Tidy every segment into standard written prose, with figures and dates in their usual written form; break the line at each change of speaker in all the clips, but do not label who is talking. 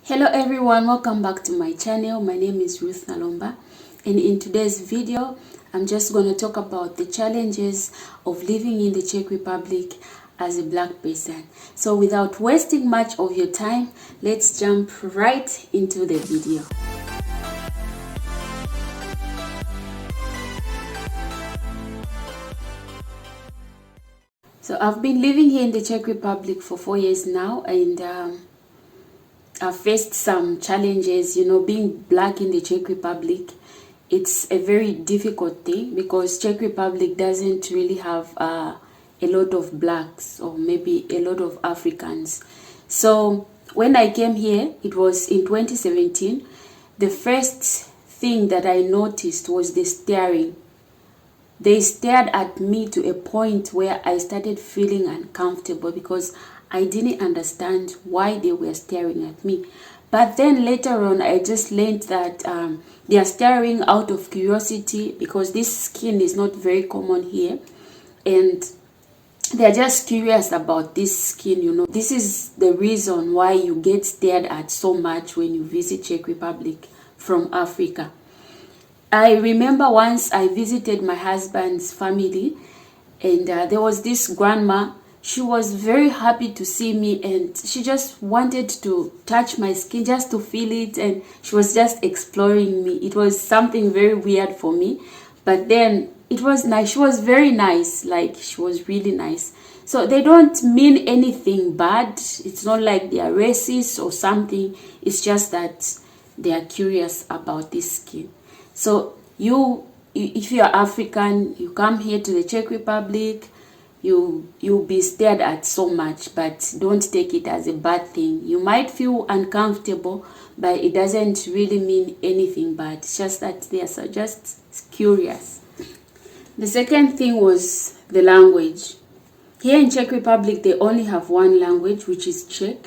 Hello everyone, welcome back to my channel. My name is Ruth Nalomba, and in today's video I'm just going to talk about the challenges of living in the Czech Republic as a black person. So without wasting much of your time, let's jump right into the video. So I've been living here in the Czech Republic for 4 years now, and I've faced some challenges. Being black in the Czech Republic, it's a very difficult thing because Czech Republic doesn't really have a lot of blacks, or maybe a lot of Africans. So when I came here, it was in 2017, the first thing that I noticed was the staring. They stared at me to a point where I started feeling uncomfortable because I didn't understand why they were staring at me. But then later on, I just learned that they are staring out of curiosity because this skin is not very common here. And they're just curious about this skin, This is the reason why you get stared at so much when you visit Czech Republic from Africa. I remember once I visited my husband's family, and there was this grandma. She was very happy to see me, and she just wanted to touch my skin just to feel it, and she was just exploring me. It was something very weird for me, but then it was nice. She was very nice, she was really nice. So they don't mean anything bad. It's not like they are racist or something. It's just that they are curious about this skin. So if you are African, you come here to the Czech Republic, you'll be stared at so much, but don't take it as a bad thing. You might feel uncomfortable, but it doesn't really mean anything bad. It's just that they are just curious. The second thing was the language. Here in Czech Republic, they only have one language, which is Czech,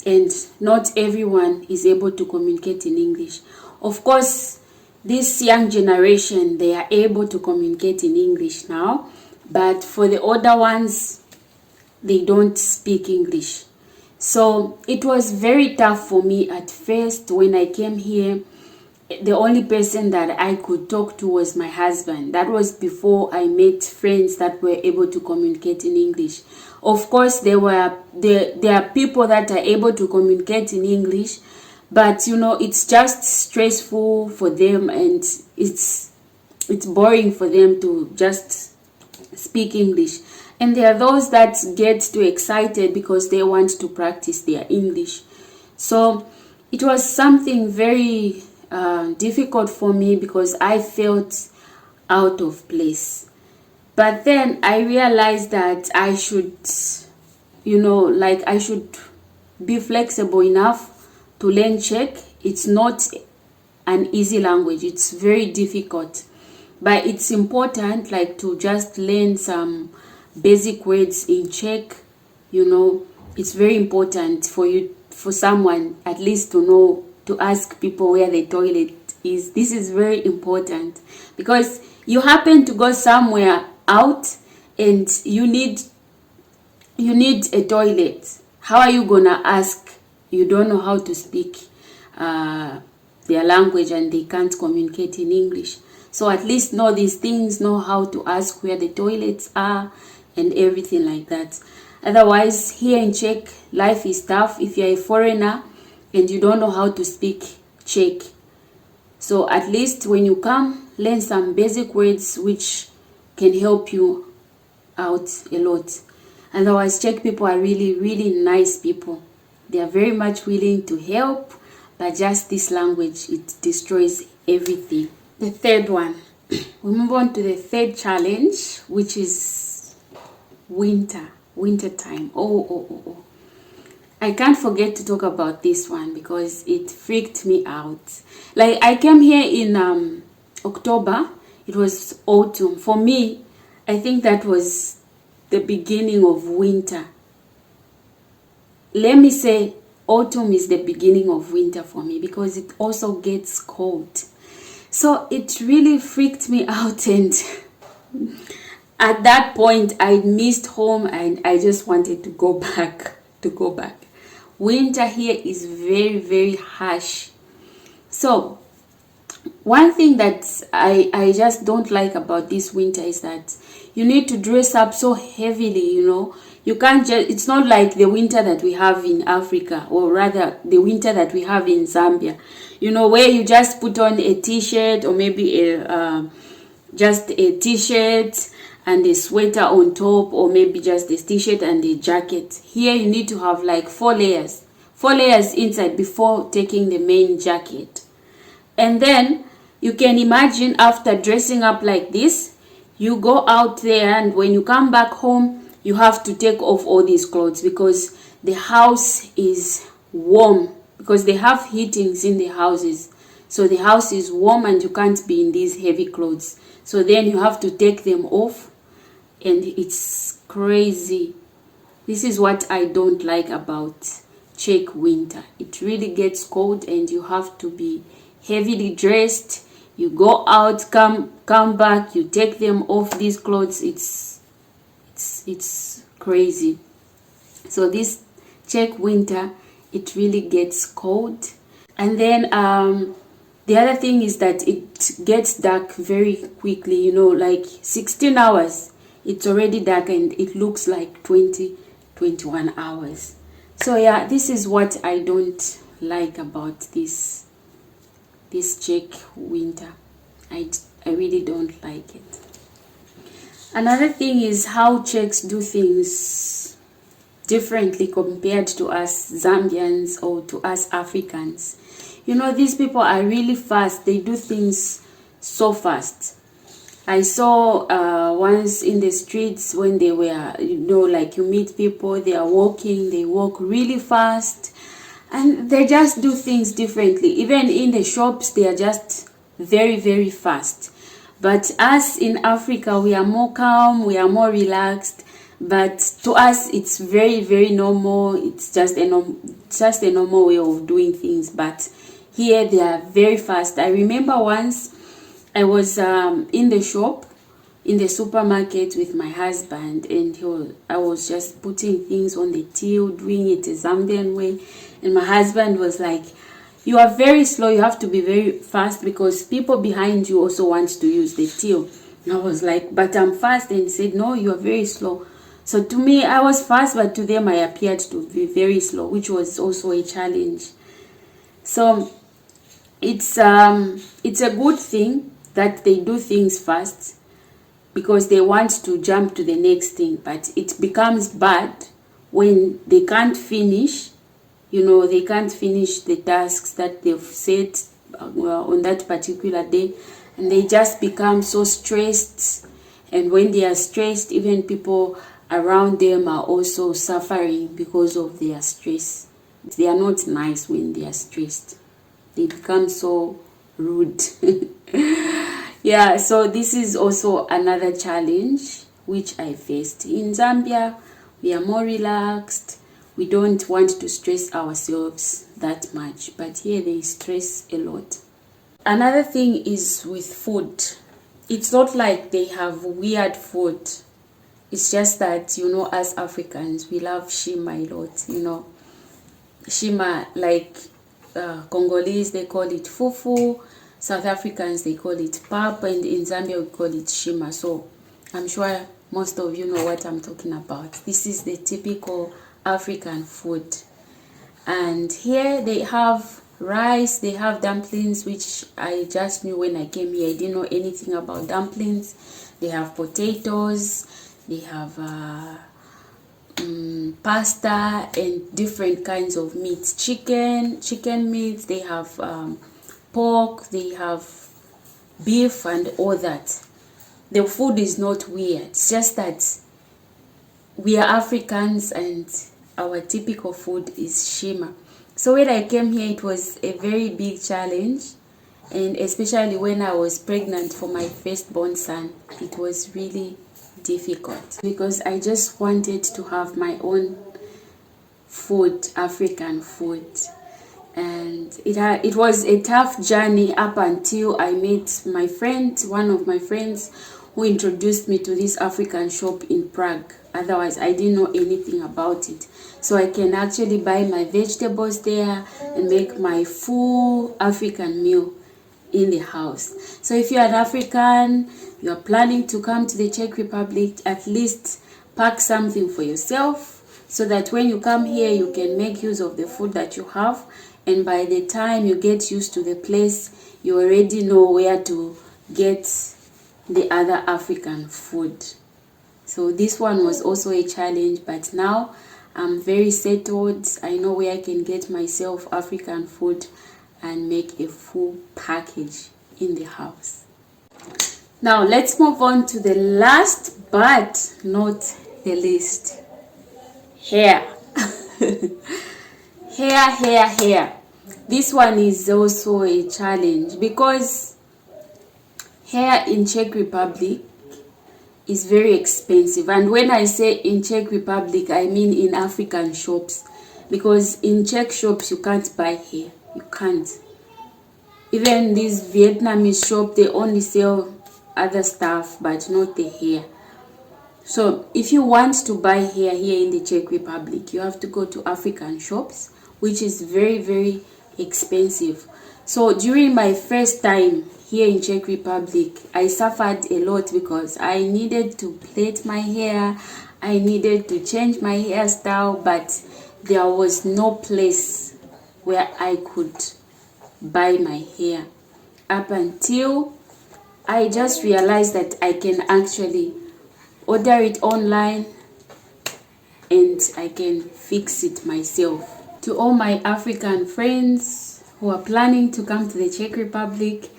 and not everyone is able to communicate in English. Of course, this young generation, they are able to communicate in English now, but for the older ones, they don't speak English. So it was very tough for me at first. When I came here, the only person that I could talk to was my husband. That was before I met friends that were able to communicate in English. Of course, there are people that are able to communicate in English, but it's just stressful for them, and it's boring for them to just speak English. And there are those that get too excited because they want to practice their English. So it was something very difficult for me because I felt out of place. But then I realized that I should, I should be flexible enough to learn Czech. It's not an easy language. It's very difficult. But it's important to just learn some basic words in Czech. It's very important for someone at least to know to ask people where the toilet is. This is very important because you happen to go somewhere out and you need a toilet. How are you gonna ask? You don't know how to speak their language, and they can't communicate in English. So at least know these things, know how to ask where the toilets are and everything like that. Otherwise, here in Czech, life is tough if you're a foreigner and you don't know how to speak Czech. So at least when you come, learn some basic words which can help you out a lot. Otherwise, Czech people are really, really nice people. They are very much willing to help, but just this language, it destroys everything. The third one, we move on to the third challenge, which is winter time. Oh. I can't forget to talk about this one because it freaked me out. I came here in October. It was autumn. For me, I think that was the beginning of winter. Let me say autumn is the beginning of winter for me because it also gets cold. So it really freaked me out, and at that point I missed home and I just wanted to go back. winter here is very, very harsh. So one thing that I just don't like about this winter is that you need to dress up so heavily, you know. You can't just, it's not like the winter that we have in Africa, or rather the winter that we have in Zambia, you know, where you just put on a t-shirt, or maybe just a t-shirt and a sweater on top, or maybe just a t-shirt and a jacket. Here you need to have like 4 layers inside before taking the main jacket. And then you can imagine, after dressing up like this, you go out there, and when you come back home, you have to take off all these clothes because the house is warm, because they have heatings in the houses. So the house is warm and you can't be in these heavy clothes. So then you have to take them off, and it's crazy. This is what I don't like about Czech winter. It really gets cold and you have to be heavily dressed. You go out, come back, you take them off, these clothes. It's crazy. So this Czech winter, it really gets cold. And then the other thing is that it gets dark very quickly, you know, like 16 hours it's already dark, and it looks like 21 hours. So yeah, this is what I don't like about this Czech winter. I really don't like it. Another thing is how Czechs do things differently compared to us Zambians or to us Africans. You know, these people are really fast. They do things so fast. I saw once in the streets when they were, you know, like you meet people, they are walking, they walk really fast, and they just do things differently. Even in the shops, they are just very, very fast. But us in Africa, we are more calm, we are more relaxed. But to us, it's very, very normal. It's just a normal way of doing things. But here, they are very fast. I remember once I was in the shop, in the supermarket with my husband, and I was just putting things on the till, doing it a Zambian way. And my husband was like, "You are very slow, you have to be very fast because people behind you also want to use the till." And I was like, "But I'm fast." And he said, "No, you are very slow." So to me, I was fast, but to them I appeared to be very slow, which was also a challenge. So it's a good thing that they do things fast because they want to jump to the next thing, but it becomes bad when they can't finish. You know, they can't finish the tasks that they've set on that particular day, and they just become so stressed. And when they are stressed, even people around them are also suffering because of their stress. They are not nice when they are stressed. They become so rude. Yeah, so this is also another challenge which I faced. In Zambia, we are more relaxed. We don't want to stress ourselves that much, but here they stress a lot. Another thing is with food. It's not like they have weird food. It's just that, you know, as Africans, we love shima a lot, you know. Shima, like Congolese, they call it fufu. South Africans, they call it pap, and in Zambia, we call it shima. So I'm sure most of you know what I'm talking about. This is the typical African food. And here they have rice, they have dumplings, which I just knew when I came here. I didn't know anything about dumplings. They have potatoes, they have pasta and different kinds of meats, chicken meats, they have pork, they have beef and all that. The food is not weird. It's just that we are Africans and our typical food is shima. So when I came here, it was a very big challenge, and especially when I was pregnant for my firstborn son, it was really difficult because I just wanted to have my own food, African food. And it was a tough journey up until I met my friend, one of my friends who introduced me to this African shop in Prague. Otherwise, I didn't know anything about it. So I can actually buy my vegetables there and make my full African meal in the house. So if you're an African, you're planning to come to the Czech Republic, at least pack something for yourself so that when you come here, you can make use of the food that you have. And by the time you get used to the place, you already know where to get the other African food. So this one was also a challenge, but now I'm very settled. I know where I can get myself African food and make a full package in the house. Now let's move on to the last but not the least. Hair. Hair. This one is also a challenge because hair in Czech Republic is very expensive. And when I say in Czech Republic, I mean in African shops, because in Czech shops you can't buy hair. You can't. Even this Vietnamese shop, they only sell other stuff but not the hair. So if you want to buy hair here in the Czech Republic, you have to go to African shops, which is very, very expensive. So during my first time here in Czech Republic, I suffered a lot because I needed to plait my hair, I needed to change my hairstyle, but there was no place where I could buy my hair up until I just realized that I can actually order it online and I can fix it myself. To all my African friends who are planning to come to the Czech Republic,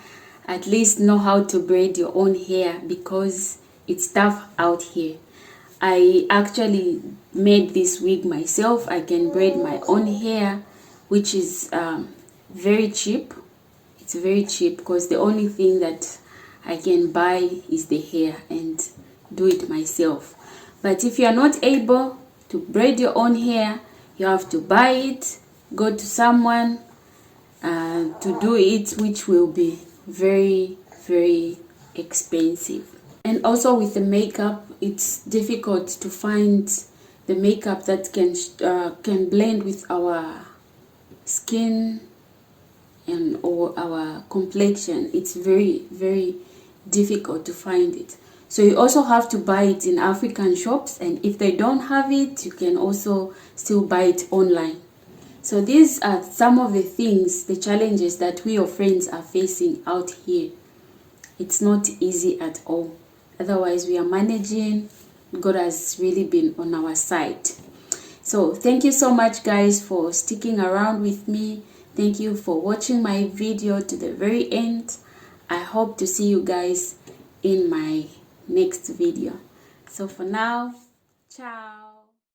at least know how to braid your own hair because it's tough out here. I actually made this wig myself. I can braid my own hair, which is very cheap. It's very cheap because the only thing that I can buy is the hair and do it myself. But if you are not able to braid your own hair, you have to buy it, go to someone to do it, which will be very, very expensive. And also with the makeup, it's difficult to find the makeup that can blend with our skin and or our complexion. It's very, very difficult to find it. So you also have to buy it in African shops, and if they don't have it, you can also still buy it online. So these are some of the things, the challenges that we, your friends, are facing out here. It's not easy at all. Otherwise, we are managing. God has really been on our side. So thank you so much, guys, for sticking around with me. Thank you for watching my video to the very end. I hope to see you guys in my next video. So for now, ciao.